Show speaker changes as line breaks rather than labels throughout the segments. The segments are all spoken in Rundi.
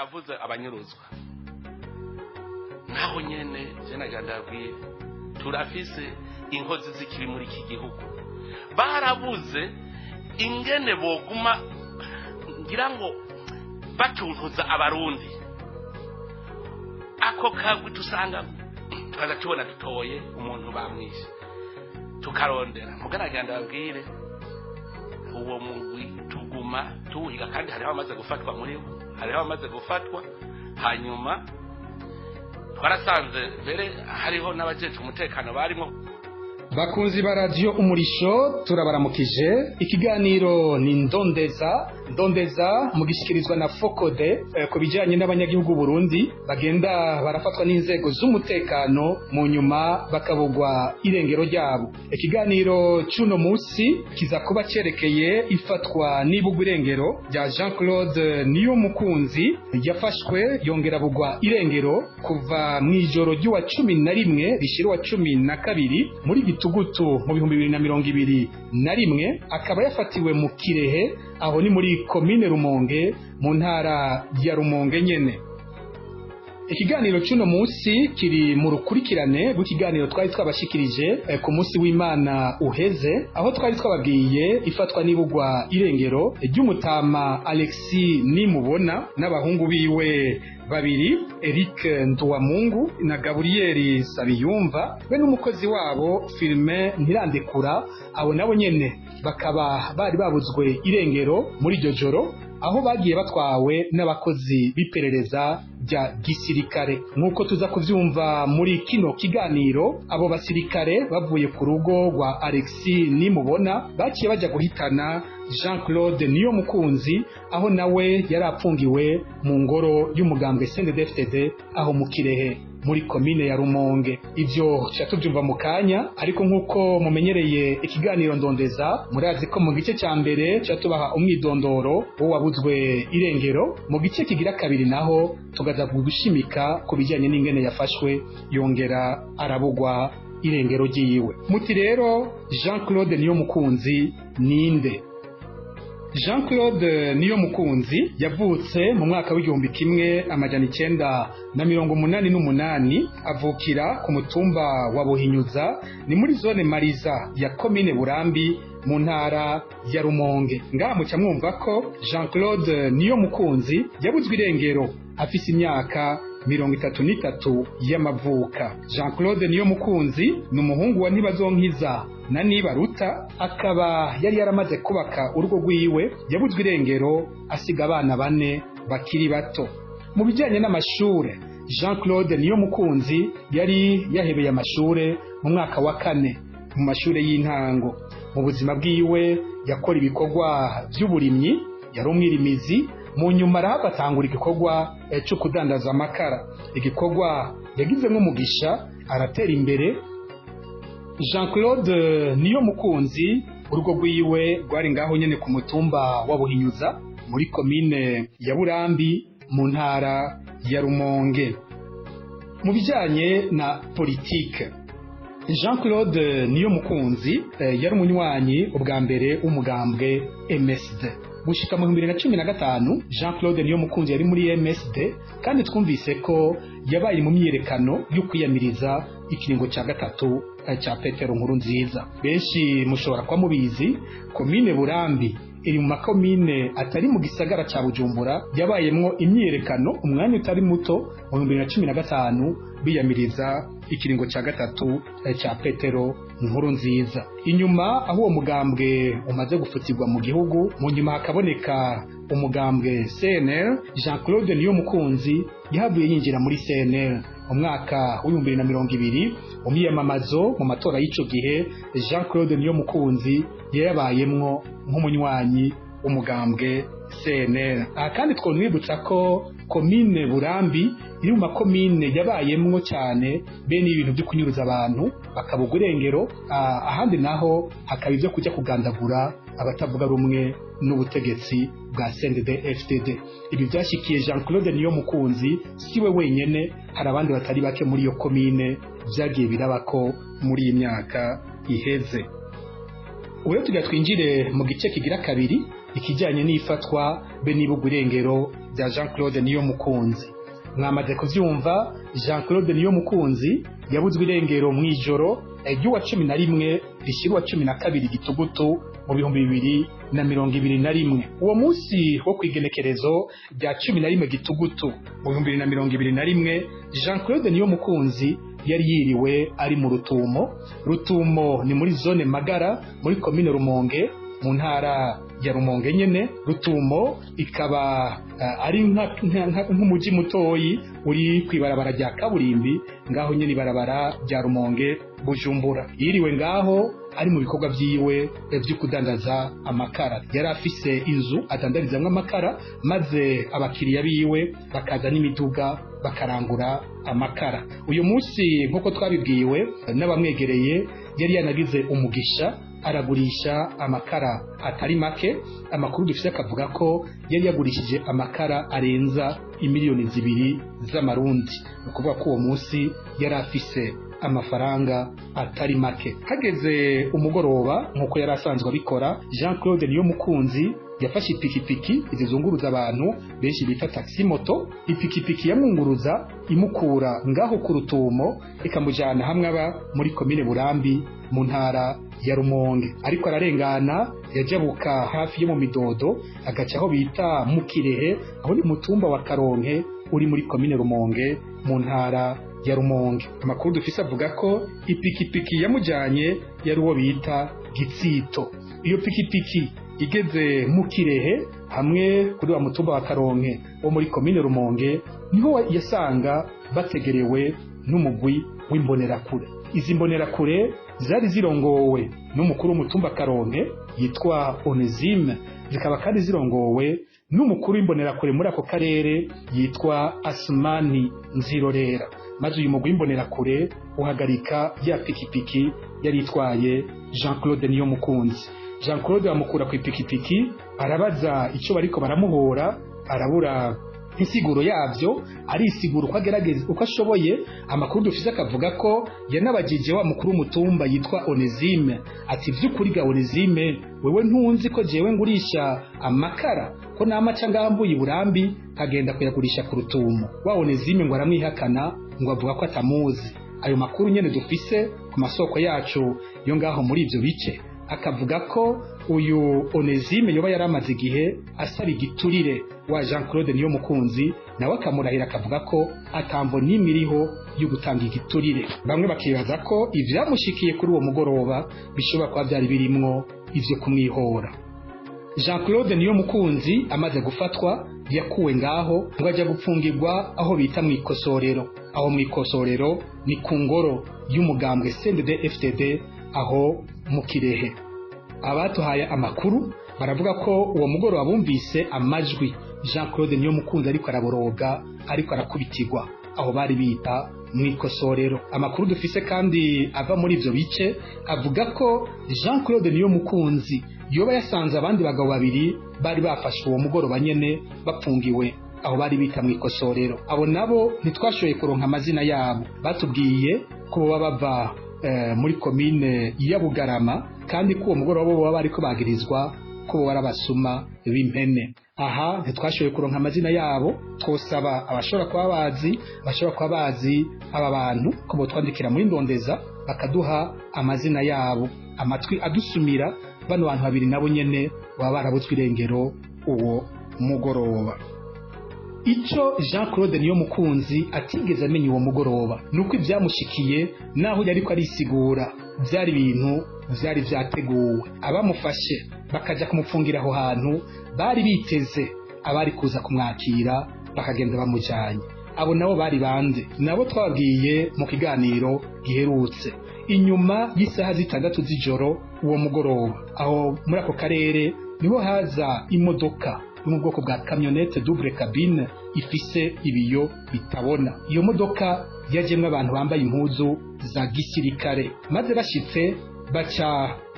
yavuze abanyuruzwa naho nyene je nagandabwiye turafise inkozi zikiri muri iki gihugu barabuze ingene boguma ngira ngo batuntuza abarundi ako kagwi tusanga twaza tubona dutoye umuntu bamwishe tukarondera mugaraganda babwire uwo mugwi tuguma tuhiga kandi hariho amaze gufatwa muri hariho amaze gufatwa hanyuma twarasanze mbere hariho n'abajeje umutekano barimo.
Bakunzi ba radio Umurisho turabaramukije. Ikiganiro ni ndondeza mugishikirizwa na Fokode ku bijanye n'abanyagihugu Burundi bagenda barafatwa n'inzego z'umutekano mu nyuma bakabugwa irengero ryabo. Ikiganiro cy'uno munsi kiza kuba cerekeye ifatwa n'ibugwa irengero rya Jean-Claude Niyomukunzi yafashwe yongera bugwa irengero kuva mu ijoro ry'uwa 11 rishira wa 12 muri Gitugutu mu 2021 akaba yafatiwe mu Kirehe aho ni muri komine Rumonge mu ntara ya Rumonge nyene. Ikiganiro cy'uno munsi kiri mu rukurikirane rw'ikiganiro twari twabashikirije ku munsi w'Imana uheze aho twari twababwiye ifatwa n'ibugwa irengero ry'umutama Alexis Nimubona n'abahungu biwe babiri Eric Nduwamungu na Gabriel Sabiyumva be n'umukozi wabo Firmin Ntirandekura abo nabo nyene bakaba bari babuzwe irengero muri iryo joro aho bagiye batwawe n'abakozi biperereza bya gisirikare. Nkuko tuza kuvyumva muri kino kiganiro abo basirikare bavuye ku rugo rwa Alexis Nimubona baciye baja guhitana Jean-Claude Niyomukunzi aho nawe yarapfungiwe mu ngoro y'umugambwe CNDD-FDD aho mu Kirehe muri komine ya Rumonge. Ivyo cyatuvyumva mu kanya, ariko nkuko mumenyereye ikiganiro ndondeza murazi ko mu gice cya mbere cyatubaha umwidondoro wo wabuzwe irengero, mu gice kigira kabiri naho tugaza gushimika ku bijyanye n'ingene yafashwe yongera arabugwa irengero ryiwe. Muti rero Jean-Claude Niyomukunzi ninde? Jean-Claude Niyomukunzi yavutse mu mwaka w'1988 avukira ku mutumba wa Buhinyuza ni muri zone Mariza ya komine Burambi mu ntara ya Rumonge. Ngaha muca mwumva ko Jean-Claude Niyomukunzi yabuzwe irengero afise imyaka 33 y'amavuka. Jean-Claude Niyomukunzi ni umuhungu wa Ntibazonkiza na Nibaruta, akaba yari yaramaze kubaka urugo rwiwe yabuzwe irengero asiga abana 4 bakiri bato. Mu bijyanye n'amashure, Jean-Claude Niyomukunzi yari yahebeye amashure mu mwaka wa 4 mu mashure y'intango. Mu buzima bwiwe yakora ibikorwa by'uburimyi, yari umwirimizi, mu nyuma arabatangura igikorwa cyo kudandaza amakara. Igikorwa yagize nk'umugisha aratera imbere. Jean-Claude Niyomukunzi urugo rwiwe rwari ngaho nyene ku mutumba wa Buhinyuza muri komine ya Burambi mu ntara ya Rumonge. Mu bijyanye na politike, Jean-Claude Niyomukunzi yari umunywanyi ubwa mbere w'umugambwe MSD. Gushika mu 2015 Jean-Claude Niyomukunzi yari muri MSD, kandi twumvise ko yabaye mu myiyerekano yo kwiyamiriza ikiringo cya gatatu cya Petero Nkurunziza. Benshi mushobora kwa mubizi komine Burambi iri mu makomine atari mu gisagara cya Bujumbura yabayemwo imyiyerekano umwanya utari muto mu 2015 biyamiriza ikiringo cya gatatu cya Petero Nkurunziza. Inyuma aho uwo mugambwe umaze gufutirwa mu gihugu, mu nyuma hakaboneka umugambwe CNL. Jean-Claude Niyomukunzi yahavuye yinjira muri CNL mu mwaka w'2020. Umwiyamamazo mu matora y'ico gihe Jean-Claude Niyomukunzi yabayemwo nk'umunywanyi w'umugambwe CNL. Kandi twonwibutsa ko komine Burambi iri mu makomine yabayemwo cyane bene ibintu byo kunyuruza abantu bakabugwa irengero, ahandi naho hakaba ibyo kujya kugandagura abatavuga rumwe n'ubutegetsi bwa CNDD-FDD. Ibi byashikiye Jean-Claude Niyomukunzi siwe wenyene, hari abandi batari bake muri iyo komine byagiye birabako muri iyi myaka iheze. Ubu tujya twinjire mu gice kigira kabiri ikijyanye n'ifatwa be n'ibugwa irengero rya Jean Claude Niyomukunzi. Mwamaze kuvyumva, Jean Claude Niyomukunzi yabuzwe irengero mu ijoro ry'uwa 11 rishyirwa 12 Gitugutu mu 2021. Uwo munsi wo kwigenekerezo rya 11 Gitugutu mu 2021, Jean Claude Niyomukunzi yari yiriwe ari mu Rutumo. Rutumo ni muri zone Magara muri komine Rumonge mu ntara ya Rumonge nyene. Rutumo ikaba ari nk'umuji mutoyi uri kwibarabara rya kaburimbi ngaho nyene ibarabara rya Rumonge Bujumbura. Yiriwe ngaho ari mu bikorwa vyiwe vyo kudandaza amakara. Yari afise inzu adandarizamwe amakara, maze abakiriya biwe bakaza n'imiduga bakarangura amakara. Uyu munsi nk'uko twabibwiwe n'abamwegereye, yari yanagize umugisha aragurisha amakara atari make. Amakuru dufise akavuga ko yari yagurishije amakara arenza imiliyoni 2 z'amarundi. Ukuvuga ko uwo munsi yari afise amafaranga atari make. Hageze umugoroba nk'uko yari asanzwe abikora, Jean Claude Niyomukunzi yafashe ipikipiki izizunguruza abantu benshi bita taxi moto. Ipikipiki yamwunguruza imukura ngaho ku Rutumo ikamujana hamwe aba muri komine Burambi mu ntara ya Rumonge. Ariko ararengana yajabuka hafi yo mu Midodo agaca aho bita mu Kirehe, aho ni mutumba wa Karonke uri muri komine Rumonge mu ntara ya Rumonge. Amakuru dufise avuga ko ipikipiki yamujanye yari uwo bita Gitsito. Iyo pikipiki igeze mu Kirehe hamwe kuri wa mutumba wa Karonke wo muri komine Rumonge, niho yasanga bategerewe n'umugwi w'imbonerakure. Izi mbonerakure zari zirongowe n'umukuru w'umutumba Karonke yitwa Onesime, zikaba kandi zirongowe n'umukuru w'imbonerakure muri ako karere yitwa Asmani Nzirorera. Maze uyu mugwi w'imbonerakure uhagarika ya pikipiki yari itwaye Jean Claude Niyomukunzi. Jean Claude bamukura ku ipikipiki, arabaza icyo bariko baramuhora, arabura insiguro yavyo, arisigura uko agerageza uko ashoboye. Amakuru dufise akavuga ko yanabajije wa mukuru w'umutumba yitwa Onesime ati vy'ukuri ga Onesime, wewe ntunzi ko jewe ngurisha amakara, ko namaca ngambuye i Burambi kagenda kuyagurisha ku Rutumo? Wa Onesime ngo aramwihakana, ngo avuga ko atamuzi. Ayo makuru nyene dufise ku masoko yacu yo ngaho muri ivyo bice, akavuga ko uyu Onesime yoba yaramaze igihe asaba igiturire wa Jean Claude Niyomukunzi, nawe akamurahira akavuga ko atambo n'imiriho yo gutanga igiturire. Bamwe bakibaza ko ivyamushikiye kuri uwo mugoroba bishobora kuba byari birimwo ivyo kumwihora. Jean Claude Niyomukunzi amaze gufatwa yakuwe ngaho ngo ajya gupfungirwa aho bita mu ikosorero. Aho mu ikosorero ni ku ngoro y'umugambwe CNDD-FDD aho mu Kirehe. Abatuhaye amakuru baravuga ko uwo mugoroba bumvise amajwi Jean Claude Niyomukunzi ariko araboroga, ariko arakubitirwa aho bari bita mu ikosorero. Amakuru dufise kandi ava muri ivyo bice avuga ko Jean Claude Niyomukunzi yoba yasanze abandi bagabo babiri bari bafashe uwo mugoroba nyene bapfungiwe aho bari bita mu ikosorero. Abo nabo ntitwashoboye kuronka amazina yabo, batubwiye ko baba bava muri komine ya Bugarama, kandi ko uwo mugoroba bo baba bariko bagirizwa ko barabasuma b'impene. Aha ntitwashoboye kuronka amazina yabo. Twosaba abashobora kuba bazi aba bantu ko botwandikira muri Ndondeza bakaduha amazina yabo. Amatwi adusumira bano bantu babiri nabo nyene baba barabutswe irengero uwo mugoroba. Ico Jean Claude Niyomukunzi atigeze amenya uwo mugoroba nuko ivyamushikiye naho yariko arisigura byari ibintu vyari vyateguwe. Abamufashe bakaja kumupfungira aho hantu bari biteze abari kuza kumwakira bakagenda bamujanye. Abo nabo bari bande? Nabo twabwiye mu kiganiro giherutse. Inyuma y'isaha 6 z'ijoro uwo mugoroba, aho muri ako karere niho haza imodoka yo mu bwoko bwa camionette double cabine ifise ibiyo bitabona. Iyo modoka yajemwe abantu bambaye impuzu za gisirikare, maze bashitse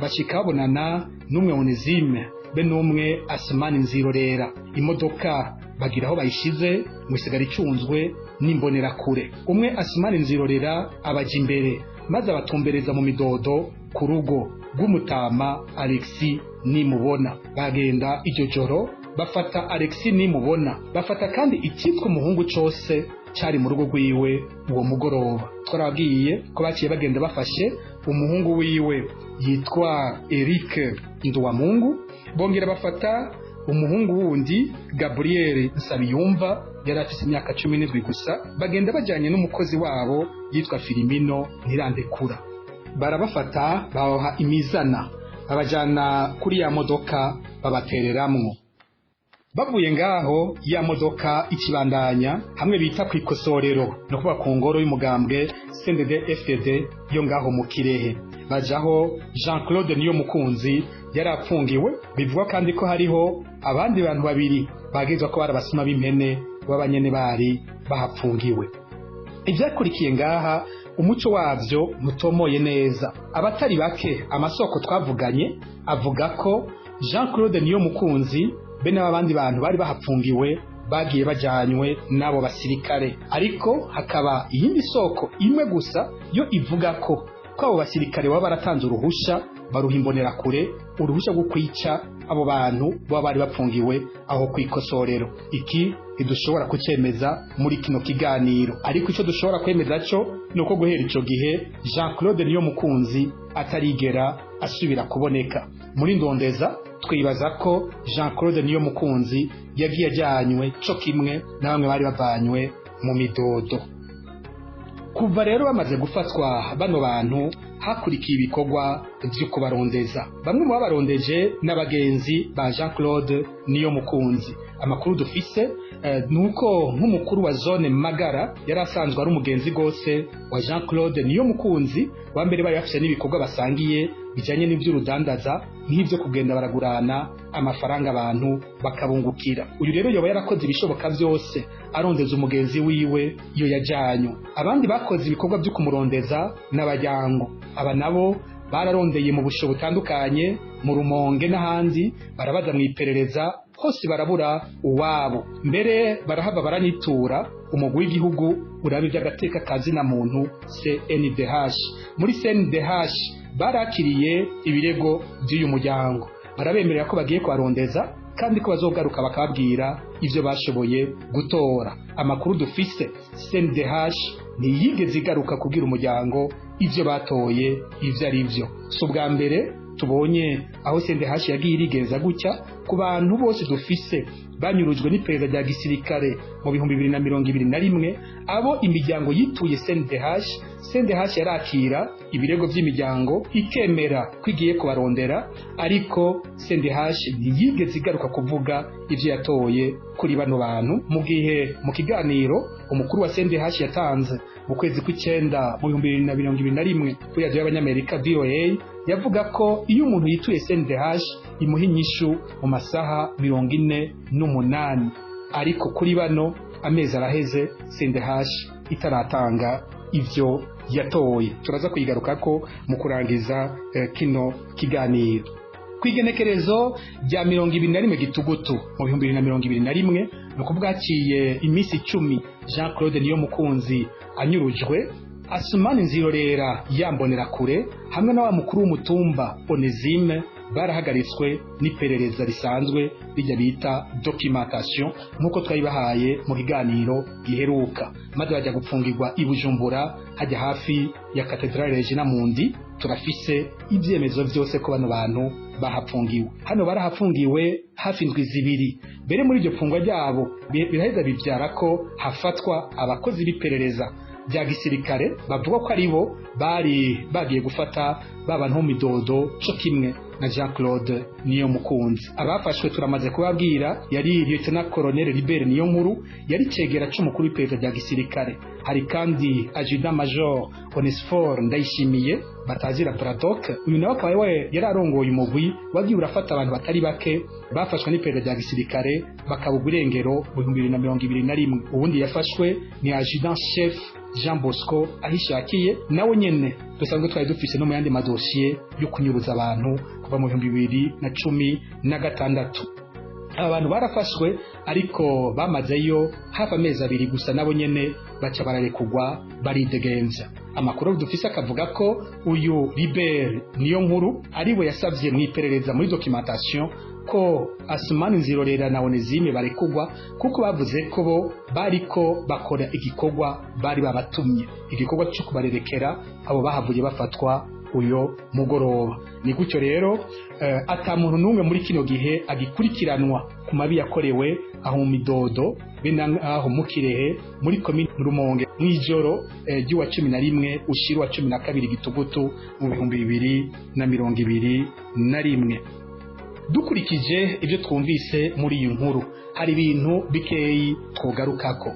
bashika babonana n'umwe Onesime be n'umwe Asmani Nzirorera. Imodoka bagira aho bayishize mu isigara icunzwe n'imbonerakure. Umwe Asmani Nzirorera abaja imbere maze abatumbereza mu Midodo ku rugo rw'umutama Alexis Nimubona. Bagenda iryo joro bafata Alexis Nimubona, bafata kandi icyitwa umuhungu cose cyari mu rugo rwiwe uwo mugoroba. Twarabwiye ko baciye bagenda bafashe umuhungu wiwe yitwa Eric Nduwamungu, bongera bafata umuhungu wundi Gabriel Nsabiyumva yari afite imyaka 17 gusa, bagenda bajyanye n'umukozi wabo yitwa Filimino Ntirandekura. Barabafata babaha imizana, babajyana kuri ya modoka babatereramwo. Bavuye ngaho ya modoka ikibandanya hamwe bita ku ikosorero no kuba ku ngoro y'umugambwe CNDD FDD yo ngaho mu Kirehe. Bajaho Jean-Claude Niyomukunzi yari apfungiwe, bivugwa kandi ko hariho abandi bantu babiri bagezwa ko barabasuma b'impene b'abanyene bari bahapfungiwe. Ibyakurikiye ngaha umuco wavyo mutomoye neza. Abatari bake amasoko twavuganye avuga ko Jean-Claude Niyomukunzi bene abandi bantu bari bahapfungiwe bagiye bajanywe nabo basirikare, ariko hakaba iyindi soko imwe gusa yo ivuga ko abo basirikare baba baratanze uruhusha baruhimbonera kure, uruhusha rwo kwica abo bantu baba bari bapfungiwe aho kwikosorero. Iki ntidushobora kucemeza muri kino kiganiro, ariko icyo dushobora kwemeza cyo nuko guhera ico gihe Jean-Claude Niyomukunzi atarigera asubira kuboneka. Muri ndondeza twibaza ko Jean-Claude Niyomukunzi yagiye ajyanywe cyo kimwe na bamwe bari bavanywe mu midodo. Kuva rero bamaze gufatwa bano bantu hakurikiye ibikorwa byo kubarondeza. Bamwe mu babarondeje n'abagenzi ba Jean-Claude Niyomukunzi. Amakuru dufise nuko nk'umukuru wa zone Magara yari asanzwe ari umugenzi gose wa Jean-Claude Niyomukunzi, wa mbere bari bafite n'ibikorwa basangiye bijanye n'ivy'urudandaza nk'ivyo kugenda baragurana amafaranga abantu bakabungukira. Uyu rero yoba yarakoze ibishoboka byose arondeza umugenzi wiwe iyo yajyanyo. Abandi bakoze ibikorwa byo kumurondeza n'abajyango. Aba nabo bararondeye mu busho butandukanye mu Rumonge n'ahandi, barabaza mu iperereza hose barabura uwabo. Mbere barahava baranitura umugwi w'igihugu urabe by'agateka kazi na muntu CNDH. Muri CNDH barakiriye ibirego by'uyu muryango, barabemerera ko bagiye kubarondeza kandi ko bazogaruka bakababwira ivyo bashoboye gutora. Amakuru dufise CNDH ntiyigeze igaruka kubwira umuryango ivyo batoye ivyo ari byo. So bwa mbere tubonye aho CNDH yagiye irigeza gutya ku bantu bose dufise banyurujwe n'iperereza rya gisirikare mu 2021, abo imiryango yituye CNDH yarakira ibirego by'imiryango ikemera kwigiye kubarondera, ariko CNDH ntiyigeze igaruka kuvuga ivyo yatoye kuri bano bantu. Mu gihe mu kiganiro umukuru wa CNDH yatanze mu kwezi kw'icenda mu 2021 kuri radio y'abanyamerika VOA, yavuga ko iyo umuntu yituye CNDH imuha inyishu mu masaha 48, ariko kuri bano amezi araheze CNDH itaratanga ivyo yatoye. Turaza kuyigaruka ko mu kurangiza kino kiganiro. Kwigenekerezo rya 21 Gitugutu mu 2021 nuko bwaciye imisi 10 Jean-Claude Niyomukunzi anyurujwe, Asumani Nzirorera yambonera kure hamwe na wa mukuru w'umutumba Onesime barahagaritswe n'iperereza risanzwe rijya bita documentation nkuko twayibahaye mu kiganiro giheruka, maze bajya gupfungirwa i Bujumbura hajya hafi ya Cathedrale Regina Mundi. Turafise ibyemezo byose ko bano bantu bahapfungiwe. Hano barahafungiwe hafi indwi zibiri. Bere muri iryo pfungwa ryabo biraheza bibyara ko hafatwa abakozi b'iperereza bya gisirikare bavuga ko aribo bari bagiye gufata babantu mu midodo cyo kimwe na Jean-Claude Niyomukunzi. Abafashwe turamaze kubabwira yari Lieutenant Colonel Libert Niyonkuru, yari cegera c'umukuru w'iperereza rya gisirikare. Hari kandi Adjudant Major Onesphore Ndayishimiye batazira Braddock. Uyu nawe akaba yararongoye umugwi wagiye urafata abantu batari bake bafashwe n'iperereza rya gisirikare bakabugwa irengero mu 2021. Ubundi yafashwe ni Adjudant Chef Jean Bosco Ahishakiye, nawe nyene dusanzwe twari dufise no mu yandi madosiye yo kunyuruza abantu kuva mu 2016. aba bantu barafashwe ariko bamazeyo hafi amezi 2 gusa nabo nyene baca bararekugwa baridegenza. Amakuru dufise akavuga ko uyu Libert Niyonkuru ariwe yasavye mu iperereza muri documentation ko Asumani Nzirorera na Onezime barekugwa kuko bavuze ko bo bariko bakora igikorwa bari babatumye, igikorwa cyo kubarerekera abo bahavuye bafatwa uyo mugoroba. Ni gutyo rero ata muntu numwe muri kino gihe agikurikiranwa ku mabi yakorewe aho mu Midodo bena aho mu Kirehe muri komine Rumonge mwijoro ry'uwa 11 ushirwa 12 Gitugutu mu 2021. Dukurikije ibyo twumvise muri iyi nkuru hari ibintu bikeyi twogarukako.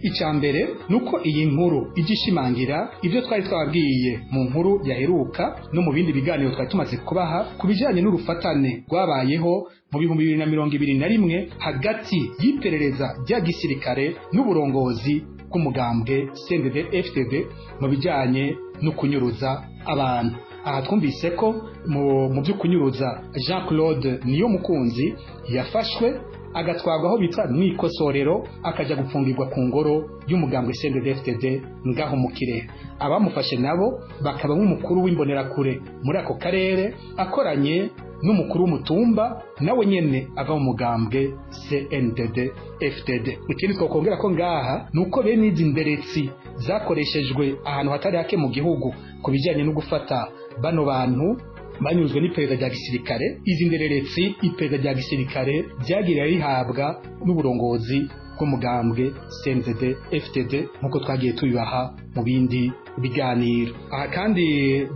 Icambere nuko iyi nkuru igishimangira ibyo twari twabwiye mu nkuru yaheruka no mu bindi biganiro twari tumaze kubaha kubijanye n'urufatane rwabayeho mu 2021 hagati y'iperereza rya gisirikare n'uburongozi bw'umugambwe CNDD-FDD mu bijanye no kunyuruza abantu. Aha twumvise ko mu byo kunyuruza Jean-Claude Niyomukunzi yafashwe agatwarwa aho bitwa mwikosorero akaja gupfungirwa ku ngoro y'umugambwe CNDD-FDD ngaho mu Kirehe. Abamufashe nabo bakaba nk'umukuru w'imbonerakure muri ako karere akoranye n'umukuru w'umutumba nawe nyene ava mu mugambwe CNDD-FDD. Ikindi twakongera ko ngaha nuko bene izi nderetsi zakoreshejwe ahantu hatari hake mu gihugu kubijanye no gufata bano bantu banyuzwe n'iperereza rya gisirikare. Izi ndereretsi iperereza rya gisirikare ryagira rihabwa n'uburongozi bw'umugambwe CNDD-FDD nkuko twagiye tubibaha mu bindi biganiro. Aha kandi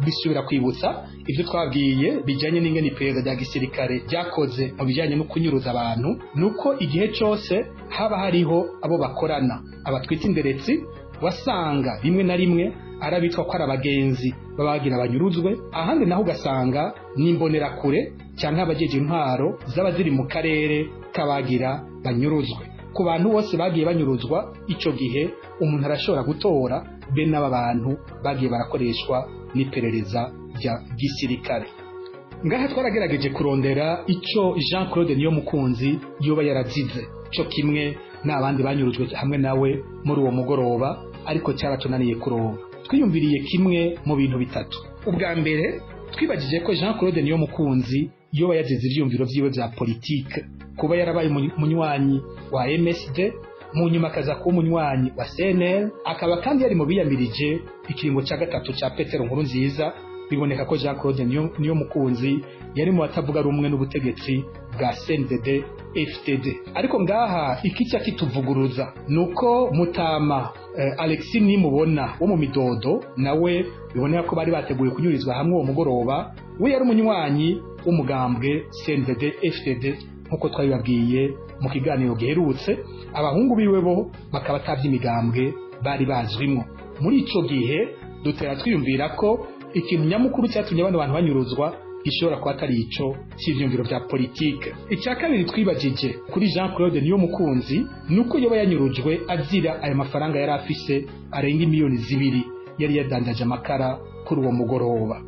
bisubira kwibutsa ibyo twabwiye bijanye n'ingene iperereza rya gisirikare ryakoze mu bijanye no kunyuruza abantu, nuko igihe cyose haba hariho abo bakorana abatwita inderetsi wasanga rimwe na rimwe arabitwa ko arabagenzi babagira banyuruzwe, ahandi naho ugasanga n'imbonerakure cyangwa abajeje intwaro zaba ziri mu karere kabagira banyuruzwe. Ku bantu bose bagiye banyuruzwa ico gihe umuntu arashobora gutora be n'aba bantu bagiye barakoreshwa n'iperereza rya gisirikare. Ngaha twaragerageje kurondera ico Jean-Claude Niyomukunzi yoba yarazize cyo kimwe n'abandi banyuruzwe hamwe nawe muri uwo mugoroba, ariko cyaratunaniye kuronka. Twiyumviriye kimwe mu bintu bitatu. Ubwa mbere twibagije ko Jean-Claude Niyomukunzi yoba yazize ivyumviro vyiwe vya politike, kuba yarabaye umunywanyi wa MSD mu nyuma akaza kuba umunywanyi wa CNL, akaba kandi yari mu biyamirije ikiringo cya gatatu cya Petero Nkurunziza. Biboneka ko Jean-Claude Niyomukunzi yari mu batavuga rumwe n'ubutegetsi bwa CNDD-FDD. Ariko ngaha ikica kituvuguruza nuko Mutama Alexis Nimubona wo mu Midodo nawe biboneka ko bari bateguye kunyurizwa hamwe uwo mugoroba, we yari umunywanyi w'umugambwe CNDD-FDD nkuko twabibabwiye mu kiganiro giherutse. Abahungu biwe bo bakaba ataby'imigambwe bari bazwimo. Muri ico gihe dutera twiyumvira ko ikintu nyamukuru cyatumye abantu banyuruzwa gishobora kuba atari ico cy'ivyumviro vya politike. Icya kabiri twibagije kuri Jean-Claude Niyomukunzi nuko yoba yanyurujwe azira aya mafaranga yari afise arenga miliyoni 2 yari yadandaje amakara kuri uwo mugoroba.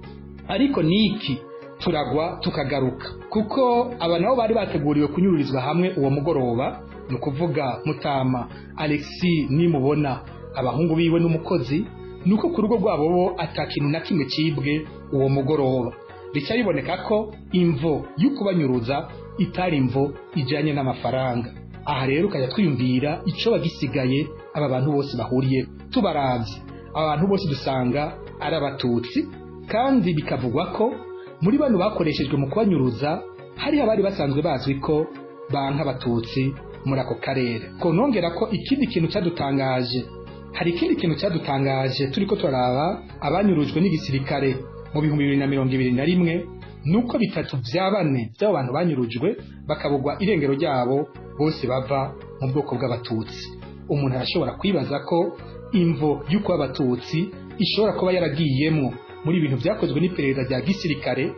Ariko niki turagwa tukagaruka kuko aba nabo bari bateguriwe kunyururizwa hamwe uwo mugoroba, nukuvuga Mutama Alexis Nimubona abahungu biwe n'umukozi, nuko ku rugo rwabo bo atakintu na kimwe cibwe uwo mugoroba. Bica biboneka ko imvo y'ukubanyuruza itari imvo ijanye n'amafaranga. Aha rero ukajya twiyumvira ico bagisigaye aba bantu bose bahuriye. Tubaravye aba bantu bose dusanga ari abatutsi, kandi bikavugwa ko muri bano bakoreshejwe mu kubanyuruza hari abari basanzwe bazwi ko banka abatutsi muri ako karere. Ko nongera ko ikindi kintu cyadutangaje, hari ikindi kintu cyadutangaje turiko turaraba abanyurujwe n'igisirikare mu 2021 nuko bitatu vya bane by'abo bantu banyurujwe bakabugwa irengero ryabo bose bava mu bwoko bw'abatutsi. Umuntu arashobora kwibaza ko imvo y'uko abatutsi ishobora kuba yaragiyemwo muri ibintu byakozwe n'iperereza rya gisirikare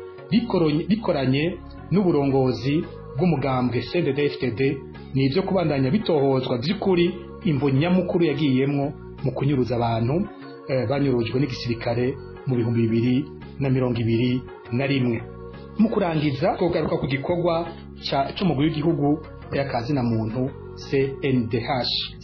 bikoranye n'uburongozi bw'umugambwe CNDD-FDD, ni ibyo kubandanya bitohozwa by'ukuri imvo nyamukuru yagiyemwo mu kunyuruza abantu banyurujwe n'igisirikare mu 2021. Mu kurangiza kugaruka ku gikorwa cy'umugwi w'igihugu y'akazi na muntu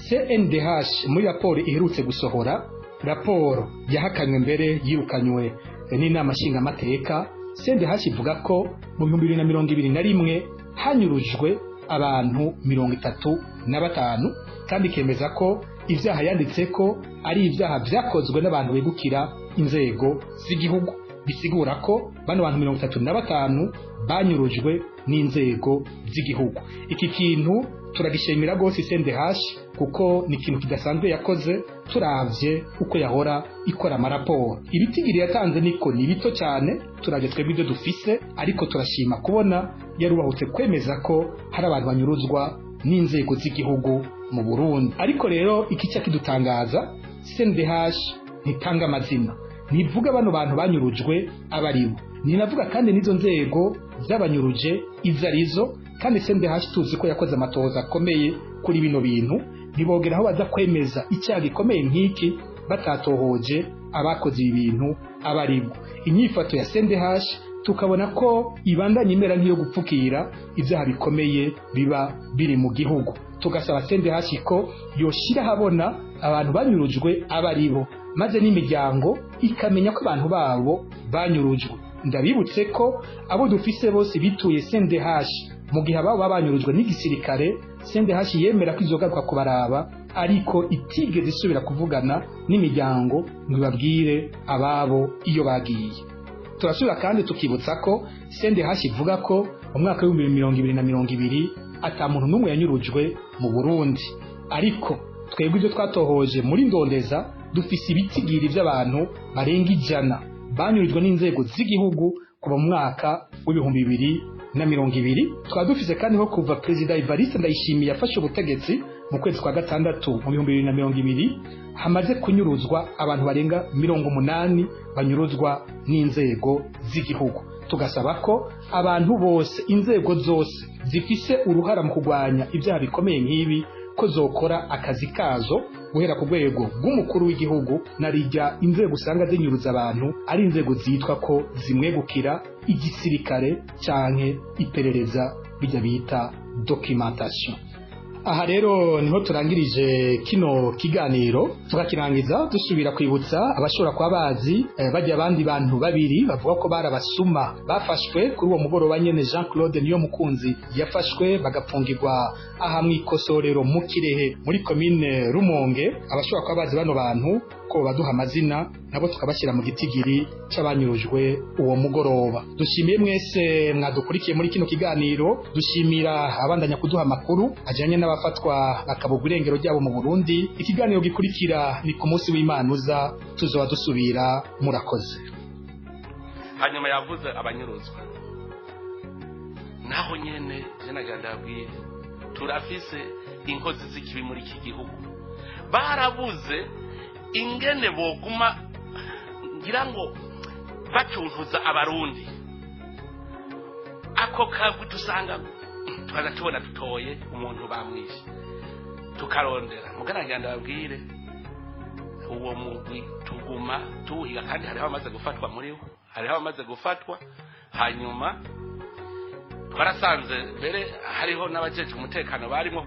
CNDH muri raporo iherutse gusohora, raporo yahakanywe mbere yirukanywe n'inama nshingamateka. CNDH ivuga ko mu 2021 hanyurujwe abantu 35 kandi ikemeza ko ivyaha yanditse ko ari ivyaha vyakozwe n'abantu begukira inzego z'igihugu, bisigura ko bano bantu 35 banyurujwe n'inzego z'igihugu. Iki kintu turagishimira gose CNDH kuko ni ikintu kidasanzwe yakoze turavye uko yahora ikora amaraporo. Ibitigiri yatanze niko ni bito cyane, turaje twebwe ibyo dufise, ariko turashima kubona yarubahutse kwemeza ko hari abantu banyuruzwa n'inzego z'igihugu mu Burundi. Ariko rero iki cyakidutangaza, CNDH ntitanga amazina, ntivuga bano bantu banyurujwe abaribo, ninavuga kandi n'izo nzego z'abanyuruje izarizo, kandi CNDH tuzi ko yakoze amatohoza akomeye kuri bino bintu. Ntibogera aho baza kwemeza icyaha gikomeye nk'iki batatohoje abakoze ibi bintu abaribo. Inyifato ya CNDH tukabona ko ibandanya imera nk'iyo gupfukira ibyaha bikomeye biba biri mu gihugu. Tugasaba CNDH ko yoshira habona abantu banyurujwe abaribo, maze n'imiryango ikamenya ko abantu babo banyurujwe. Ndabibutse ko abo dufise bose bituye CNDH mu gihe ababo babanyurujwe n'igisirikare, CNDH yemera ko izogaruka kubaraba, ariko itigeze isubira kuvugana n'imiryango ngo ibabwire ababo iyo bagiye. Turasubira kandi tukibutsa ko CNDH ivuga ko mu mwaka w'2020 ata muntu n'umwe yanyurujwe mu Burundi, ariko twebwe ibyo twatohoje muri ndondeza dufise ibitigiri by'abantu barenga 100 banyurijwe n'inzego z'igihugu kuva mu mwaka w'2020. Twaba dufise kandi ho kuva Perezida Evariste Ndayishimiye yafashe ubutegetsi mu kwezi kwa gatandatu mu 2020 hamaze kunyuruzwa abantu barenga 80 banyuruzwa n'inzego z'igihugu. Tugasaba ko abantu bose, inzego zose zifise uruhara mu kugwanya ibyaha bikomeye nk'ibi, ko zokora akazi kazo guhera ku rwego rw'umukuru w'igihugu, narijya inzego usanga zinyuruza abantu ari inzego zitwa ko zimwegukira igisirikare canke iperereza bijya bita documentation. Aha rero niho turangirije kino kiganiro, tukakirangiza dusubira kwibutsa abashobora kwa bazi bajya abandi bantu babiri bavuga ko barabasuma bafashwe kuri uwo mugoroba nyene. Jean Claude Niyomukunzi yafashwe bagapfungirwa aha mw'ikosorero mu Kirehe muri commune Rumonge. Abashobora kwa bazi bano bantu ko baduha amazina nabo tukabashyira mu gitigiri cy'abanyurujwe uwo mugoroba. Dushimiye mwese mwadukurikiye muri kino kiganiro, dushimira abandanya kuduha amakuru ajanye n'abafatwa bakabugwa irengero ryabo mu Burundi. Ikiganiro gikurikira ni ku munsi w'Imana uza, tuzoba dusubira. Murakoze.
Hanyuma yavuze abanyuruzwa, naho nyene jenaganda yabwiye turafise inkozi z'ikibi muri iki gihugu, barabuze ingene boguma ngira ngo bacuntuza abarundi. Ako kagwi dusanga twaza tubona dutoye umuntu bamwishe tukarondera. Mugaraganda babwire uwo mugwi tuguma tuhiga, kandi hariho amaze gufatwa muri wo, hariho amaze gufatwa. Hanyuma twarasanze mbere hariho n'abajeje umutekano barimo